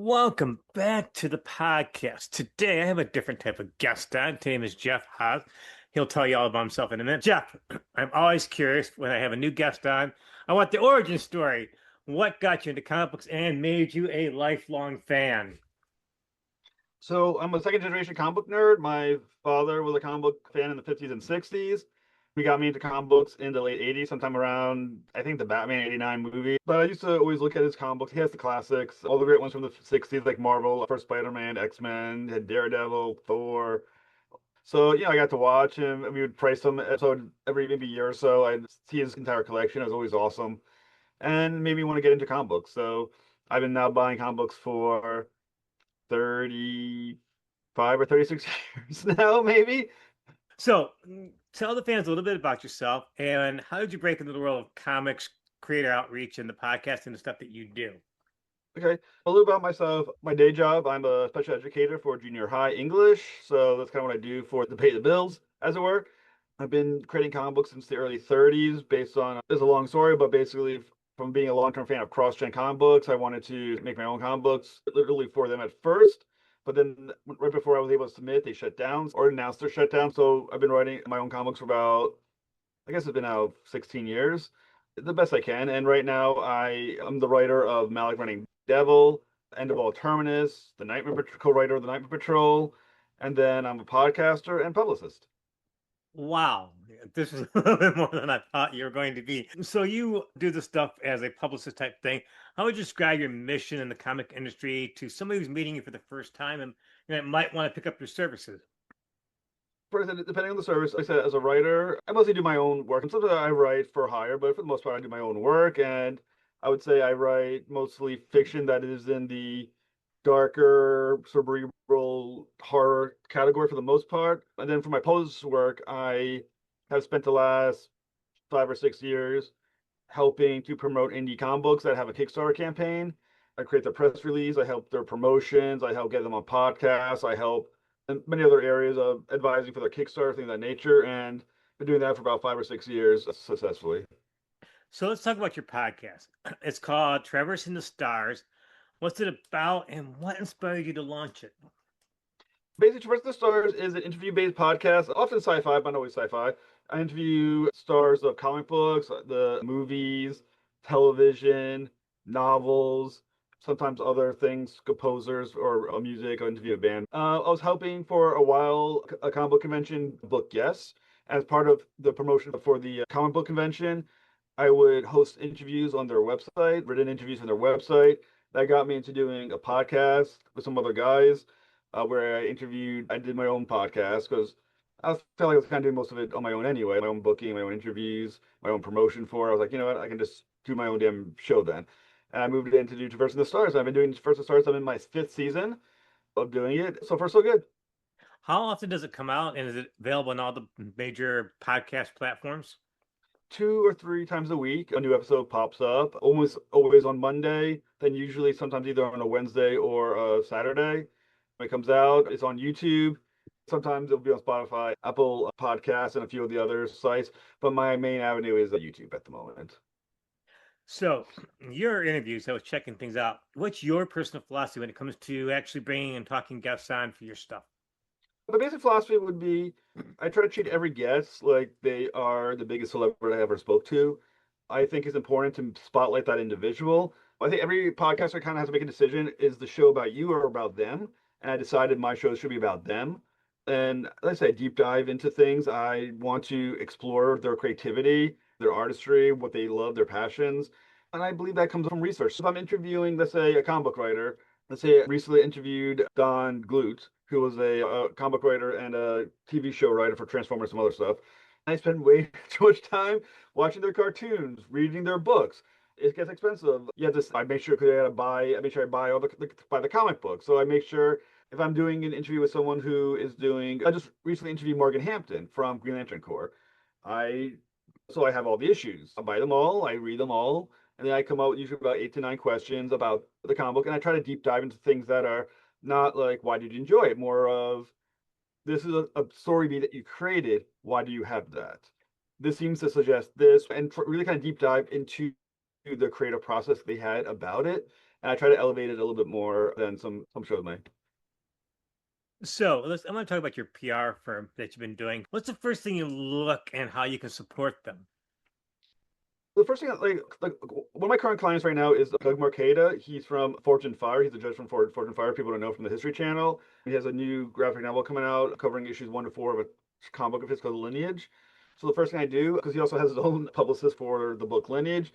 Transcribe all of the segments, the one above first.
Welcome back to the podcast. Today I have a different type of guest on. His name is Jeff Haas. He'll tell you all about himself in a minute. Jeff, I'm always curious when I have a new guest on. I want the origin story. What got you into comic books and made you a lifelong fan? So I'm a second generation comic book nerd. My father was a comic book fan in the 50s and 60s. He got me into comic books in the late 80s, sometime around, I think, the Batman 89 movie. But I used to always look at his comic books. He has the classics, all the great ones from the 60s, like Marvel, first Spider-Man, X-Men, had Daredevil, Thor. So, I got to watch him, and we would price him episode every maybe year or so. I'd see his entire collection. It was always awesome. And made me want to get into comic books. So I've been now buying comic books for 35 or 36 years now, maybe. So, tell the fans a little bit about yourself and how did you break into the world of comics, creator outreach, and the podcast and the stuff that you do? Okay, a little about myself. My day job, I'm a special educator for junior high English. So that's kind of what I do to pay the bills, as it were. I've been creating comic books since the early 30s based on, it's a long story, but basically from being a long-term fan of cross-gen comic books, I wanted to make my own comic books literally for them at first. But then right before I was able to submit, they shut down or announced their shutdown. So I've been writing my own comics for about, I guess it's been now 16 years, the best I can. And right now I am the writer of Malek Running Devil, End of All Terminus, the Nightmare co-writer of the Nightmare Patrol, and then I'm a podcaster and publicist. Wow, this is a little bit more than I thought you were going to be. So you do the stuff as a publicist type thing. How would you describe your mission in the comic industry to somebody who's meeting you for the first time and might want to pick up your services? First, depending on the service, like I said, as a writer, I mostly do my own work. And sometimes I write for hire, but for the most part, I do my own work. And I would say I write mostly fiction that is in the darker, cerebral horror category for the most part. And then for my post work, I have spent the last 5 or 6 years helping to promote indie comic books that have a Kickstarter campaign. I create the press release, I help their promotions, I help get them on podcasts, I help in many other areas of advising for their Kickstarter, things of that nature, and been doing that for about 5 or 6 years successfully. So let's talk about your podcast. It's called Traversing the Stars. What's it about and what inspired you to launch it? Basically, Traverse the Stars is an interview-based podcast, often sci-fi, but not always sci-fi. I interview stars of comic books, the movies, television, novels, sometimes other things, composers or music. I interview a band. I was helping for a while a comic book convention book guests. As part of the promotion for the comic book convention, I would host interviews on their website, written interviews on their website. That got me into doing a podcast with some other guys where I did my own podcast because I felt like I was kind of doing most of it on my own anyway, my own booking, my own interviews, my own promotion for it. I was like, you know what, I can just do my own damn show then. And I moved in to do Traversing the Stars. I've been doing Traversing the Stars. I'm in my fifth season of doing it. So far, so good. How often does it come out and is it available on all the major podcast platforms? 2 or 3 times a week, a new episode pops up, almost always on Monday, then usually sometimes either on a Wednesday or a Saturday. When it comes out, it's on YouTube. Sometimes it'll be on Spotify, Apple Podcasts, and a few of the other sites. But my main avenue is YouTube at the moment. So, your interviews, I was checking things out. What's your personal philosophy when it comes to actually bringing and talking guests on for your stuff? The basic philosophy would be I try to treat every guest like they are the biggest celebrity I ever spoke to. I think it's important to spotlight that individual. I think every podcaster kind of has to make a decision, is the show about you or about them? And I decided my show should be about them. And let's say deep dive into things. I want to explore their creativity, their artistry, what they love, their passions. And I believe that comes from research. So if I'm interviewing, let's say, a comic book writer, let's say I recently interviewed Don Glut, who was a comic writer and a TV show writer for Transformers and some other stuff. I spend way too much time watching their cartoons, reading their books. It gets expensive. You have to. I make sure because I gotta buy. I make sure I buy buy the comic book. So I make sure if I'm doing an interview with someone who is doing. I just recently interviewed Morgan Hampton from Green Lantern Corps. I so I have all the issues. I buy them all. I read them all, and then I come out with usually about 8 to 9 questions about the comic book, and I try to deep dive into things that are not like why did you enjoy it, more of this is a story beat that you created. Why do you have that? This seems to suggest this, and really kind of deep dive into the creative process they had about it. and I try to elevate it a little bit more than some shows may. So I want to talk about your PR firm that you've been doing. What's the first thing you look and how you can support them? The first thing, like one of my current clients right now is Doug Marcada. He's from Fortune Fire. He's a judge from Fortune Fire. People don't know from the History Channel. He has a new graphic novel coming out covering issues 1 to 4 of a comic book of his called Lineage. So the first thing I do, because he also has his own publicist for the book Lineage,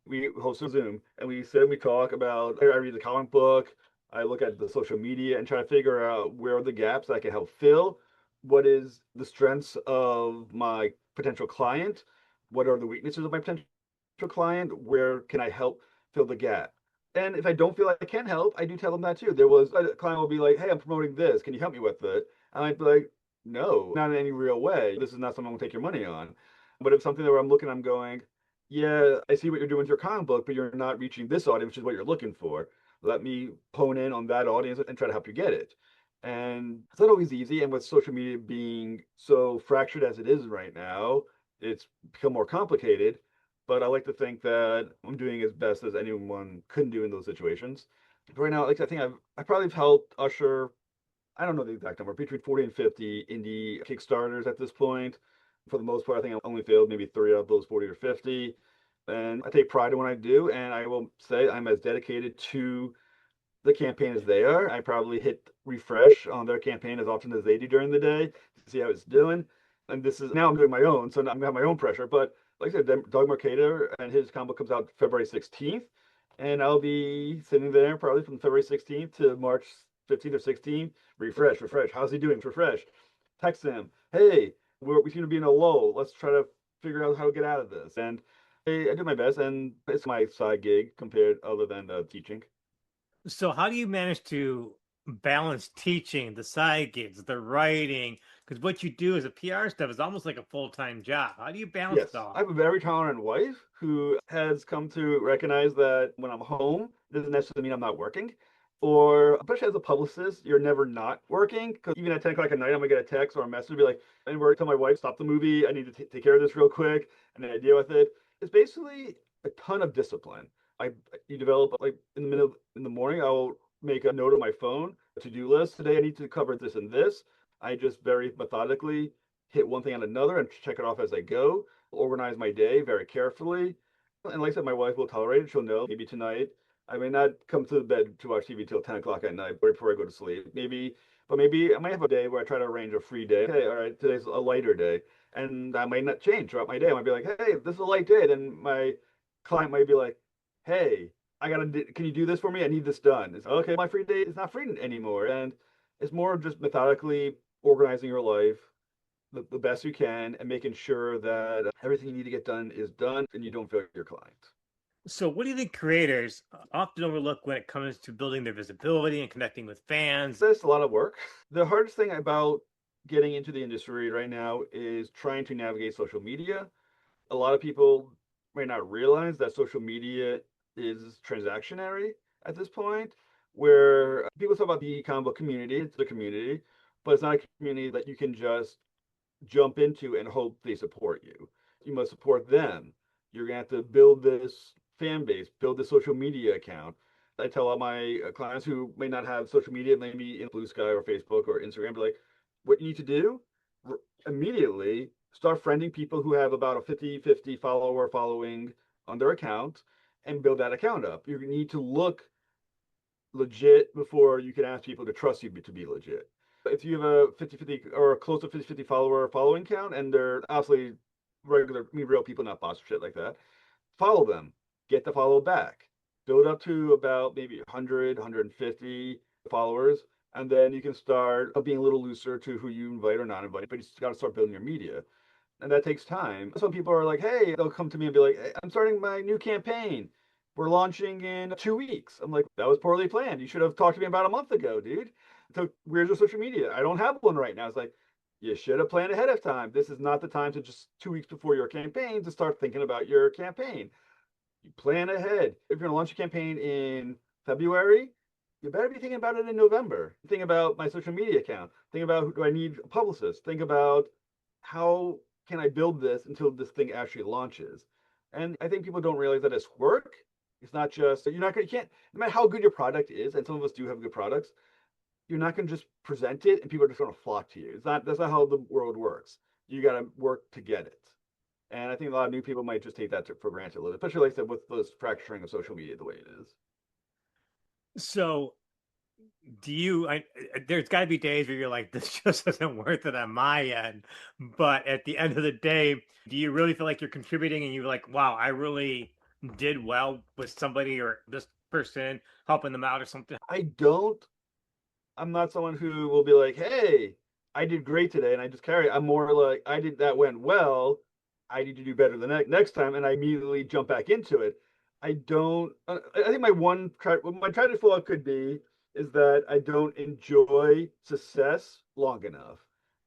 we host a Zoom and we sit and we talk about. I read the comic book, I look at the social media and try to figure out where are the gaps I can help fill. What is the strengths of my potential client? What are the weaknesses of my potential client? Where can I help fill the gap? And if I don't feel like I can help, I do tell them that too. There was a client will be like, "Hey, I'm promoting this. Can you help me with it?" And I'd be like, "No, not in any real way. This is not something I'm gonna take your money on." But if something where I'm looking, I'm going, "Yeah, I see what you're doing with your comic book, but you're not reaching this audience, which is what you're looking for. Let me hone in on that audience and try to help you get it." And it's not always easy. And with social media being so fractured as it is right now, it's become more complicated. But I like to think that I'm doing as best as anyone could do in those situations. But right now, like I think I probably have helped usher, I don't know the exact number, between 40 and 50 indie Kickstarters at this point. For the most part, I think I've only failed maybe 3 of those 40 or 50. And I take pride in what I do, and I will say I'm as dedicated to the campaign as they are. I probably hit refresh on their campaign as often as they do during the day to see how it's doing. And this is now I'm doing my own, so I'm gonna have my own pressure. But like I said, Doug Mercader and his comic book comes out February 16th, and I'll be sitting there probably from February 16th to March 15th or 16th. Refresh, refresh. How's he doing? Refresh. Text him. Hey, we seem to be in a lull. Let's try to figure out how to get out of this. And I do my best, and it's my side gig compared other than teaching. So how do you manage to balance teaching, the side gigs, the writing? Because what you do as a PR stuff is almost like a full-time job. How do you balance it Yes, I all? have a very tolerant wife who has come to recognize that when I'm home, it doesn't necessarily mean I'm not working. Or, especially as a publicist, you're never not working. Because even at 10 o'clock at night, I'm gonna get a text or a message, be like, and we're tell my wife, stop the movie. I need to take care of this real quick, and then I deal with it. It's basically a ton of discipline. I you develop like in the middle in the morning, I'll make a note on my phone, a to-do list. Today I need to cover this and this. I just very methodically hit one thing on another and check it off as I go, organize my day very carefully. And like I said, my wife will tolerate it. She'll know maybe tonight I may not come to the bed to watch TV till 10 o'clock at night right before I go to sleep. Maybe I might have a day where I try to arrange a free day. Okay, all right, today's a lighter day. And that might not change throughout my day. I might be like, hey, this is a light day. Then my client might be like, hey, can you do this for me? I need this done. It's okay, my free day is not free anymore. And it's more of just methodically organizing your life the best you can and making sure that everything you need to get done is done and you don't fail your clients. So what do you think creators often overlook when it comes to building their visibility and connecting with fans? That's a lot of work. The hardest thing about getting into the industry right now is trying to navigate social media. A lot of people may not realize that social media is transactionary at this point, where people talk about the comic book community, it's the community, but it's not a community that you can just jump into and hope they support you. You must support them. You're gonna have to build this fan base, build the social media account. I tell all my clients who may not have social media, maybe in Blue Sky or Facebook or Instagram, be like, what you need to do immediately start friending people who have about a 50-50 follower following on their account and build that account up. You need to look legit before you can ask people to trust you to be legit. If you have a 50-50 or close to 50-50 follower following count and they're obviously regular, I mean, real people, not bots or shit like that, follow them, get the follow back, build up to about maybe 100, 150 followers, and then you can start being a little looser to who you invite or not invite, but you just got to start building your media. And that takes time. Some people are like, hey, they'll come to me and be like, hey, I'm starting my new campaign. We're launching in 2 weeks. I'm like, that was poorly planned. You should have talked to me about a month ago, dude. So where's your social media? I don't have one right now. It's like, you should have planned ahead of time. This is not the time to just 2 weeks before your campaign to start thinking about your campaign. You plan ahead. If you're going to launch a campaign in February, you better be thinking about it in November. Think about my social media account. Think about who do I need a publicist. Think about how can I build this until this thing actually launches. And I think people don't realize that it's work, It's not just you're not gonna you can't no matter how good your product is, and some of us do have good products, you're not gonna just present it and people are just gonna flock to you. It's not that's not how the world works. You gotta work to get it. And I think a lot of new people might just take that for granted a little bit, especially like I said with this fracturing of social media the way it is. So do you there's got to be days where you're like this just isn't worth it on my end, but at the end of the day, do you really feel like you're contributing and you're like, wow, I really did well with somebody or this person helping them out or something? I don't I'm not someone who will be like, "Hey, I did great today," and I just carry. I'm more like, "I did that went well. I need to do better the next time," and I immediately jump back into it. I don't. I think my try to fall could be is that I don't enjoy success long enough.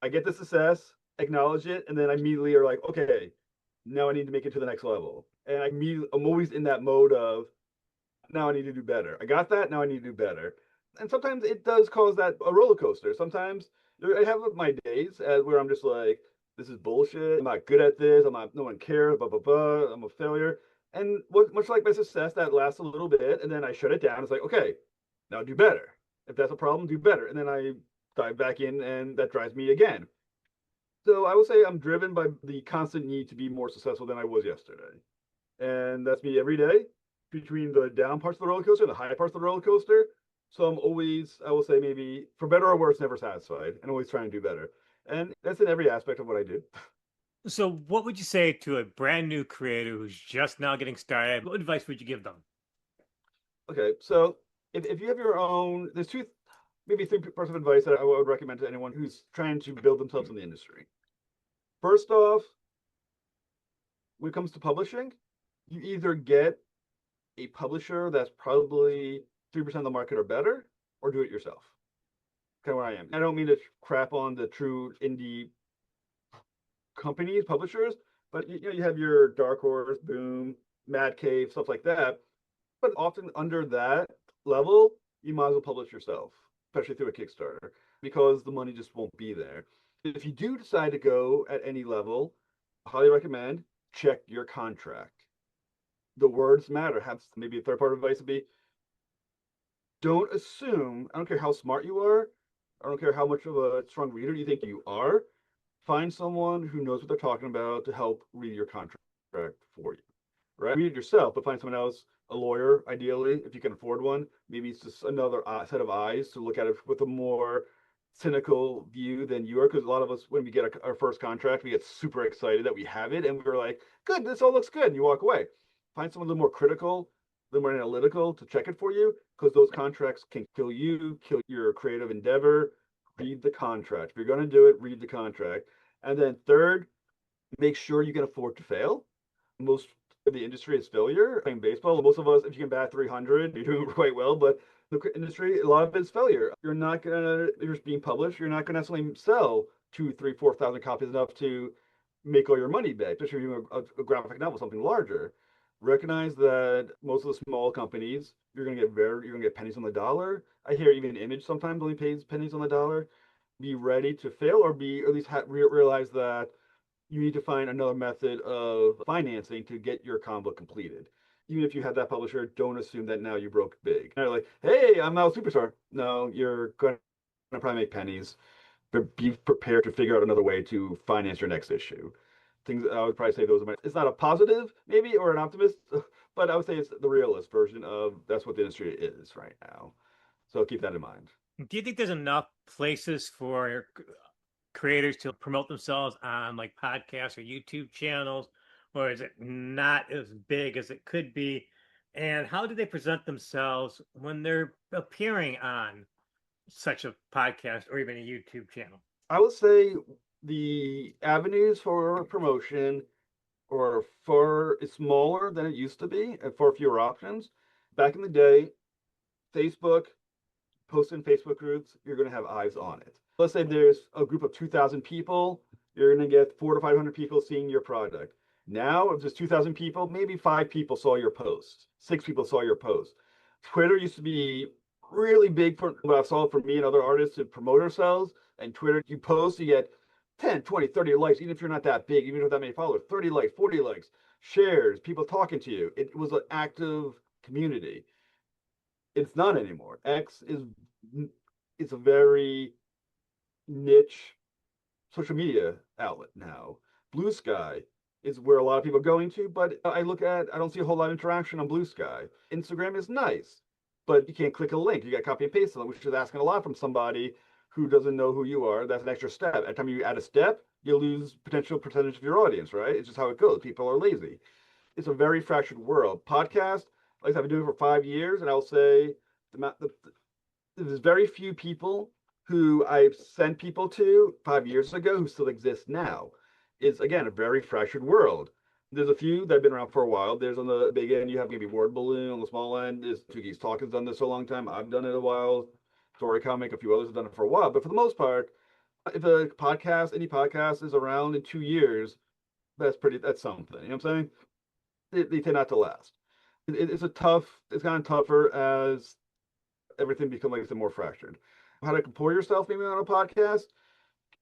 I get the success, acknowledge it, and then I immediately are like, "Okay, now I need to make it to the next level." And I'm always in that mode of now I need to do better. I got that. Now I need to do better. And sometimes it does cause that a roller coaster. Sometimes I have my days where I'm just like, this is bullshit. I'm not good at this. I'm not. No one cares. Blah blah blah. I'm a failure. And much like my success, that lasts a little bit, and then I shut it down. It's like, okay, now do better. If that's a problem, do better. And then I dive back in, and that drives me again. So I will say I'm driven by the constant need to be more successful than I was yesterday, and that's me every day between the down parts of the roller coaster and the high parts of the roller coaster. So I'm always, I will say, maybe for better or worse, never satisfied, and always trying to do better. And that's in every aspect of what I do. So what would you say to a brand new creator who's just now getting started? What advice would you give them? Okay, so if you have your own, there's maybe three parts of advice that I would recommend to anyone who's trying to build themselves in the industry. First off, when it comes to publishing, you either get a publisher that's probably 3% of the market or better, or do it yourself. Kind of where I am. I don't mean to crap on the true indie companies, publishers, but you have your Dark Horse, Boom, Mad Cave, stuff like that. But often under that level, you might as well publish yourself, especially through a Kickstarter, because the money just won't be there. If you do decide to go at any level, I highly recommend check your contract. The words matter. Have maybe a third part of advice would be don't assume, I don't care how smart you are, I don't care how much of a strong reader you think you are, find someone who knows what they're talking about to help read your contract for you. Right? Read it yourself, but find someone else, a lawyer, ideally, if you can afford one. Maybe it's just another set of eyes to look at it with a more cynical view than you are. Because a lot of us, when we get our first contract, we get super excited that we have it, and we're like, "Good, this all looks good," and you walk away. Find someone a little more critical, a little more analytical to check it for you, because those contracts can kill you, kill your creative endeavor. Read the contract. If you're going to do it, read the contract. And then third, make sure you can afford to fail. Most of the industry is failure. Playing baseball, most of us, if you can bat 300, you're doing quite well. But the industry, a lot of it's failure. You're not gonna, if you're being published, you're not gonna necessarily sell 2, 3, 4,000 copies enough to make all your money back, especially if you're doing a graphic novel, something larger. Recognize that most of the small companies, you're gonna get pennies on the dollar. I hear even Image sometimes only pays pennies on the dollar. Be ready to fail, or be at least realize that you need to find another method of financing to get your combo completed. Even if you have that publisher, don't assume that now you broke big. You're like, hey, I'm now a superstar. No, you're going to probably make pennies. But be prepared to figure out another way to finance your next issue. Things I would probably say those are it's not a positive, maybe, or an optimist, but I would say it's the realist version of that's what the industry is right now. So keep that in mind. Do you think there's enough places for creators to promote themselves on like podcasts or YouTube channels, or is it not as big as it could be? And how do they present themselves when they're appearing on such a podcast or even a YouTube channel? I would say the avenues for promotion or far it's smaller than it used to be and far fewer options. Back in the day, Facebook, post in Facebook groups, you're going to have eyes on it. Let's say there's a group of 2,000 people, you're going to get 400 to 500 people seeing your product. Now, if there's 2,000 people, maybe 5 people saw your post, 6 people saw your post. Twitter used to be really big for what I saw for me and other artists to promote ourselves. And Twitter, you post, you get 10, 20, 30 likes, even if you're not that big, even if that many followers, 30 likes, 40 likes, shares, people talking to you. It was an active community. It's not anymore. X is it's a very niche social media outlet now. Blue Sky is where a lot of people are going to, but I don't see a whole lot of interaction on Blue Sky. Instagram is nice, but you can't click a link. You got copy and paste it, which is asking a lot from somebody who doesn't know who you are. That's an extra step. Every time you add a step, you lose potential percentage of your audience, right? It's just how it goes. People are lazy. It's a very fractured world. Podcast, like I said, I've been doing it for 5 years, and I'll say there's very few people who I've sent people to 5 years ago who still exist now. It's again a very fractured world. There's a few that have been around for a while. There's on the big end, you have maybe Word Balloon. On the small end, is Two Geeks Talk has done this for a long time. I've done it a while. Story Comic, a few others have done it for a while. But for the most part, if any podcast is around in 2 years, that's something. You know what I'm saying? They tend not to last. It's gotten tougher as everything becomes like I said, more fractured. How to comport yourself maybe on a podcast?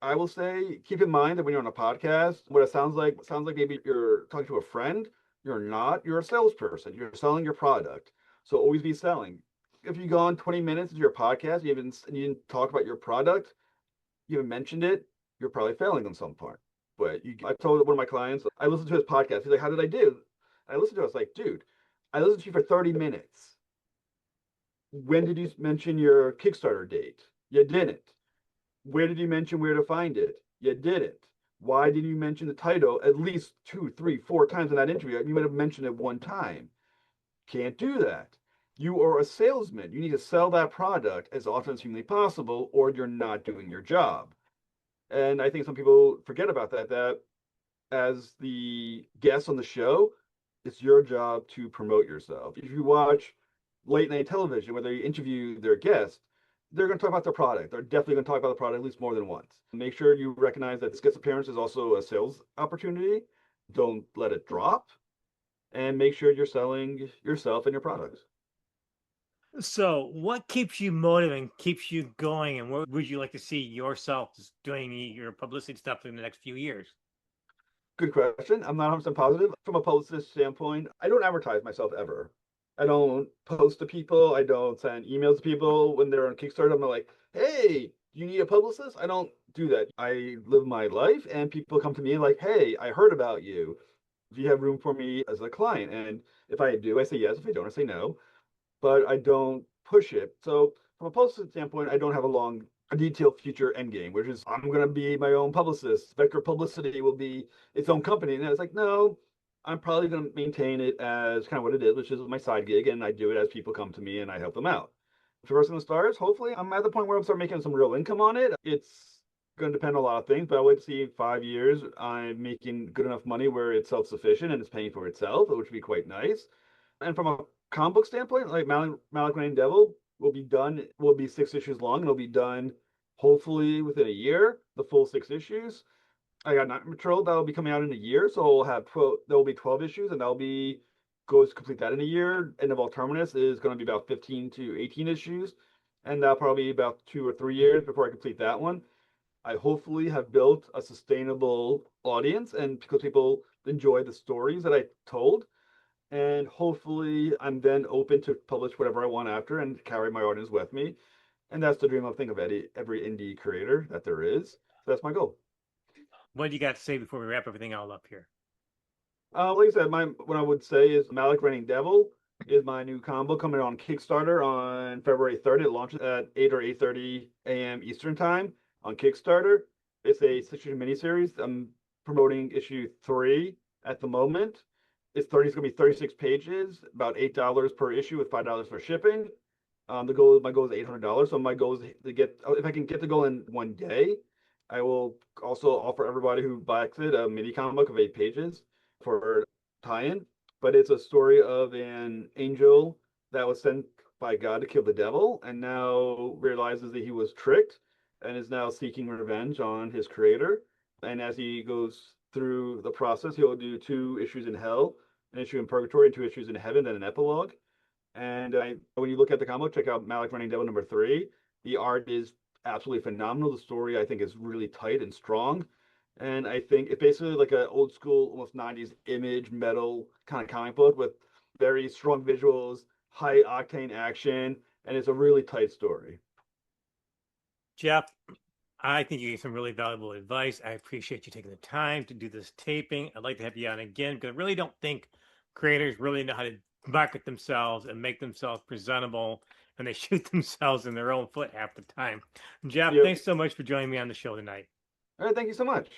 I will say keep in mind that when you're on a podcast, what it sounds like maybe you're talking to a friend. You're not. You're a salesperson. You're selling your product. So always be selling. If you go on 20 minutes into your podcast, you didn't talk about your product, you haven't mentioned it, you're probably failing on some part. I told one of my clients, I listened to his podcast. He's like, "How did I do?" I listened to it. I was like, "Dude, I listened to you for 30 minutes. When did you mention your Kickstarter date? You didn't. Where did you mention where to find it? You didn't. Why didn't you mention the title at least two, three, four times in that interview? You might have mentioned it one time. Can't do that. You are a salesman. You need to sell that product as often as humanly possible, or you're not doing your job." And I think some people forget about that as the guest on the show, it's your job to promote yourself. If you watch late night television where they interview their guest, they're going to talk about their product. They're definitely going to talk about the product at least more than once. Make sure you recognize that this guest appearance is also a sales opportunity. Don't let it drop, and make sure you're selling yourself and your products. So, what keeps you motivated and keeps you going, and what would you like to see yourself doing your publicity stuff in the next few years? Good question. I'm not 100% positive. From a publicist standpoint, I don't advertise myself ever. I don't post to people. I don't send emails to people when they're on Kickstarter. I'm not like, "Hey, do you need a publicist?" I don't do that. I live my life, and people come to me like, "Hey, I heard about you. Do you have room for me as a client?" And if I do, I say yes. If I don't, I say no. But I don't push it. So from a publicist standpoint, I don't have a detailed future end game, which is I'm going to be my own publicist. Vector Publicity will be its own company. And it's like, no, I'm probably going to maintain it as kind of what it is, which is my side gig. And I do it as people come to me and I help them out. For First in the Stars, hopefully I'm at the point where I'm start making some real income on it. It's going to depend on a lot of things, but I would see 5 years I'm making good enough money where it's self-sufficient and it's paying for itself, which would be quite nice. And from a comic book standpoint, like Malek Reigning Devil will be 6 issues long, and it'll be done hopefully within a year, the full 6 issues. I got Nightmare Patrol that'll be coming out in a year, so we'll have 12, there will be 12 issues, and that'll be goes to complete that in a year. End of Alternus is going to be about 15 to 18 issues, and that'll probably be about 2 or 3 years before I complete that one. I hopefully have built a sustainable audience, and because people enjoy the stories that I told, and hopefully I'm then open to publish whatever I want after and carry my audience with me. And that's the dream I think of every indie creator that there is. So that's my goal. What do you got to say before we wrap everything all up here? Like I said, what I would say is Malek Reigning Devil is my new combo coming on Kickstarter on February 3rd. It launches at 8 or 8:30 a.m. Eastern time on Kickstarter. It's a 6 issue miniseries. I'm promoting issue 3 at the moment. It's going to be 36 pages, about $8 per issue with $5 for shipping. My goal is $800. So my goal is to get, if I can get the goal in one day, I will also offer everybody who buys it a mini comic book of 8 pages for tie-in. But it's a story of an angel that was sent by God to kill the devil, and now realizes that he was tricked, and is now seeking revenge on his creator. And as he goes through the process, he'll do 2 issues in hell, an issue in purgatory, and 2 issues in heaven, then an epilogue. And when you look at the comic, check out Malek Reigning Devil #3. The art is absolutely phenomenal. The story, I think, is really tight and strong. And I think it's basically like an old school, almost 90s image metal kind of comic book with very strong visuals, high octane action, and it's a really tight story. Jeff, I think you gave some really valuable advice. I appreciate you taking the time to do this taping. I'd like to have you on again because I really don't think creators really know how to market themselves and make themselves presentable, and they shoot themselves in their own foot half the time. Jeff, Yep. thanks so much for joining me on the show tonight. All right, thank you so much.